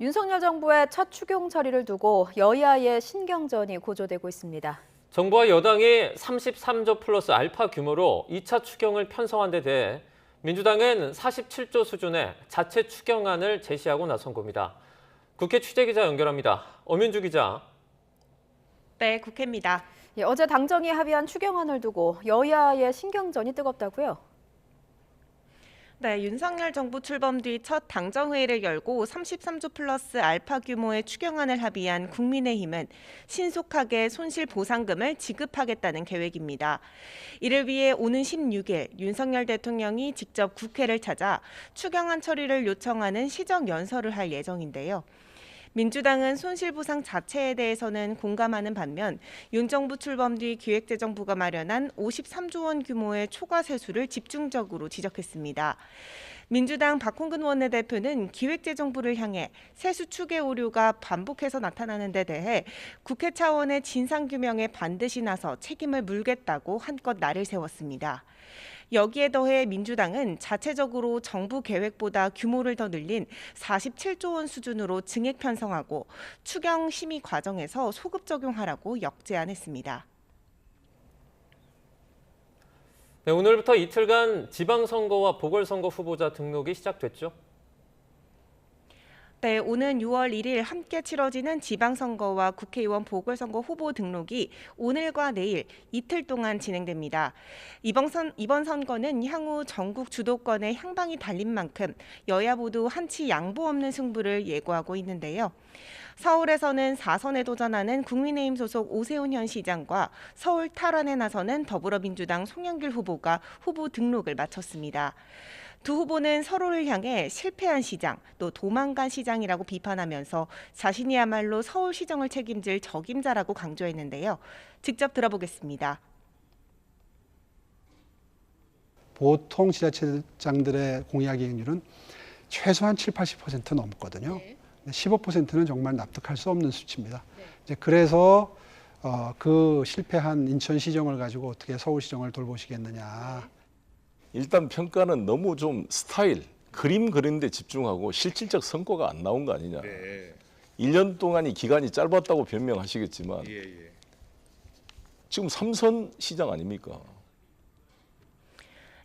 윤석열 정부의 첫 추경 처리를 두고 여야의 신경전이 고조되고 있습니다. 정부와 여당이 33조 플러스 알파 규모로 2차 추경을 편성한 데 대해 민주당은 47조 수준의 자체 추경안을 제시하고 나선 겁니다. 국회 취재기자 연결합니다. 엄윤주 기자. 네, 국회입니다. 어제 당정이 합의한 추경안을 두고 여야의 신경전이 뜨겁다고요? 네, 윤석열 정부 출범 뒤 첫 당정회의를 열고 33조 플러스 알파 규모의 추경안을 합의한 국민의힘은 신속하게 손실보상금을 지급하겠다는 계획입니다. 이를 위해 오는 16일 윤석열 대통령이 직접 국회를 찾아 추경안 처리를 요청하는 시정연설을 할 예정인데요. 민주당은 손실보상 자체에 대해서는 공감하는 반면 윤 정부 출범 뒤 기획재정부가 마련한 53조 원 규모의 초과 세수를 집중적으로 지적했습니다. 민주당 박홍근 원내대표는 기획재정부를 향해 세수 추계 오류가 반복해서 나타나는 데 대해 국회 차원의 진상규명에 반드시 나서 책임을 물겠다고 한껏 날을 세웠습니다. 여기에 더해 민주당은 자체적으로 정부 계획보다 규모를 더 늘린 47조 원 수준으로 증액 편성하고 추경 심의 과정에서 소급 적용하라고 역제안했습니다. 네, 오늘부터 이틀간 지방선거와 보궐선거 후보자 등록이 시작됐죠? 네, 오는 6월 1일 함께 치러지는 지방선거와 국회의원 보궐선거 후보 등록이 오늘과 내일 이틀 동안 진행됩니다. 이번 선거는 향후 전국 주도권의 향방이 달린 만큼 여야 모두 한치 양보 없는 승부를 예고하고 있는데요. 서울에서는 4선에 도전하는 국민의힘 소속 오세훈 현 시장과 서울 탈환에 나서는 더불어민주당 송영길 후보가 후보 등록을 마쳤습니다. 두 후보는 서로를 향해 실패한 시장, 또 도망간 시장이라고 비판하면서 자신이야말로 서울시정을 책임질 적임자라고 강조했는데요. 직접 들어보겠습니다. 보통 지자체장들의 공약 이행률은 최소한 7, 80% 넘거든요. 네. 15%는 정말 납득할 수 없는 수치입니다. 네. 이제 그래서 그 실패한 인천시정을 가지고 어떻게 서울시정을 돌보시겠느냐. 일단 평가는 너무 좀 스타일, 그림 그리는 데 집중하고 실질적 성과가 안 나온 거 아니냐. 네. 1년 동안이 기간이 짧았다고 변명하시겠지만 지금 3선 시장 아닙니까?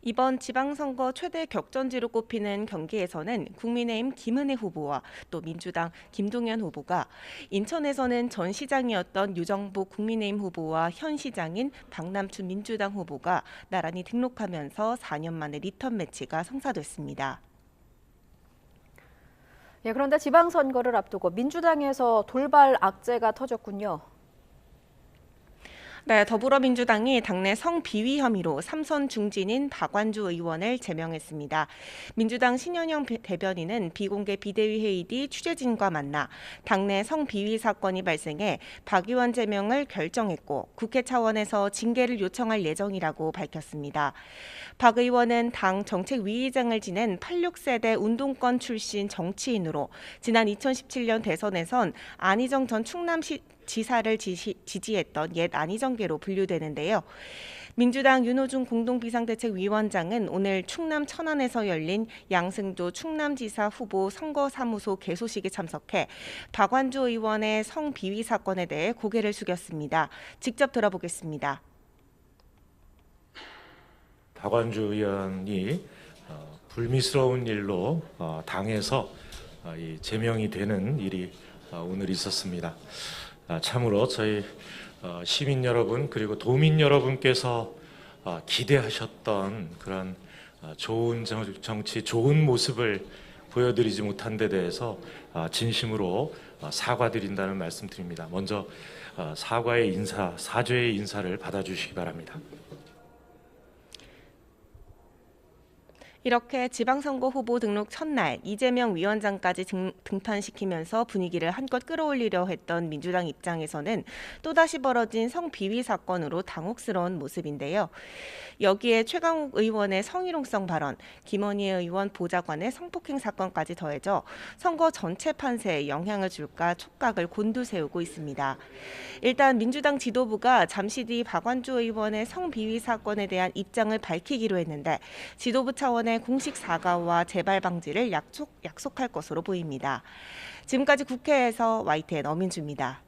이번 지방선거 최대 격전지로 꼽히는 경기에서는 국민의힘 김은혜 후보와 또 민주당 김동연 후보가, 인천에서는 전 시장이었던 유정복 국민의힘 후보와 현 시장인 박남춘 민주당 후보가 나란히 등록하면서 4년 만에 리턴 매치가 성사됐습니다. 그런데 지방선거를 앞두고 민주당에서 돌발 악재가 터졌군요. 네, 더불어민주당이 당내 성비위 혐의로 3선 중진인 박완주 의원을 제명했습니다. 민주당 신현영 대변인은 비공개 비대위 회의 뒤 취재진과 만나 당내 성비위 사건이 발생해 박 의원 제명을 결정했고 국회 차원에서 징계를 요청할 예정이라고 밝혔습니다. 박 의원은 당 정책위의장을 지낸 86세대 운동권 출신 정치인으로 지난 2017년 대선에선 안희정 전 충남지사를 지지했던 옛 안희정계로 분류되는데요. 민주당 윤호중 공동비상대책위원장은 오늘 충남 천안에서 열린 양승조 충남지사 후보 선거사무소 개소식에 참석해 박완주 의원의 성비위 사건에 대해 고개를 숙였습니다. 직접 들어보겠습니다. 박완주 의원이 불미스러운 일로 당에서 이 제명이 되는 일이 오늘 있었습니다. 참으로 저희 시민 여러분 그리고 도민 여러분께서 기대하셨던 그런 좋은 정치, 좋은 모습을 보여드리지 못한 데 대해서 진심으로 사과드린다는 말씀드립니다. 먼저 사죄의 인사를 받아주시기 바랍니다. 이렇게 지방선거 후보 등록 첫날 이재명 위원장까지 등판시키면서 분위기를 한껏 끌어올리려 했던 민주당 입장에서는 또다시 벌어진 성비위 사건으로 당혹스러운 모습인데요. 여기에 최강욱 의원의 성희롱성 발언, 김원희 의원 보좌관의 성폭행 사건까지 더해져 선거 전체 판세에 영향을 줄까 촉각을 곤두세우고 있습니다. 일단 민주당 지도부가 잠시 뒤 박완주 의원의 성비위 사건에 대한 입장을 밝히기로 했는데 지도부 차원의 통해 공식 사과와 재발 방지를 약속할 것으로 보입니다. 지금까지 국회에서 YTN 어민주입니다.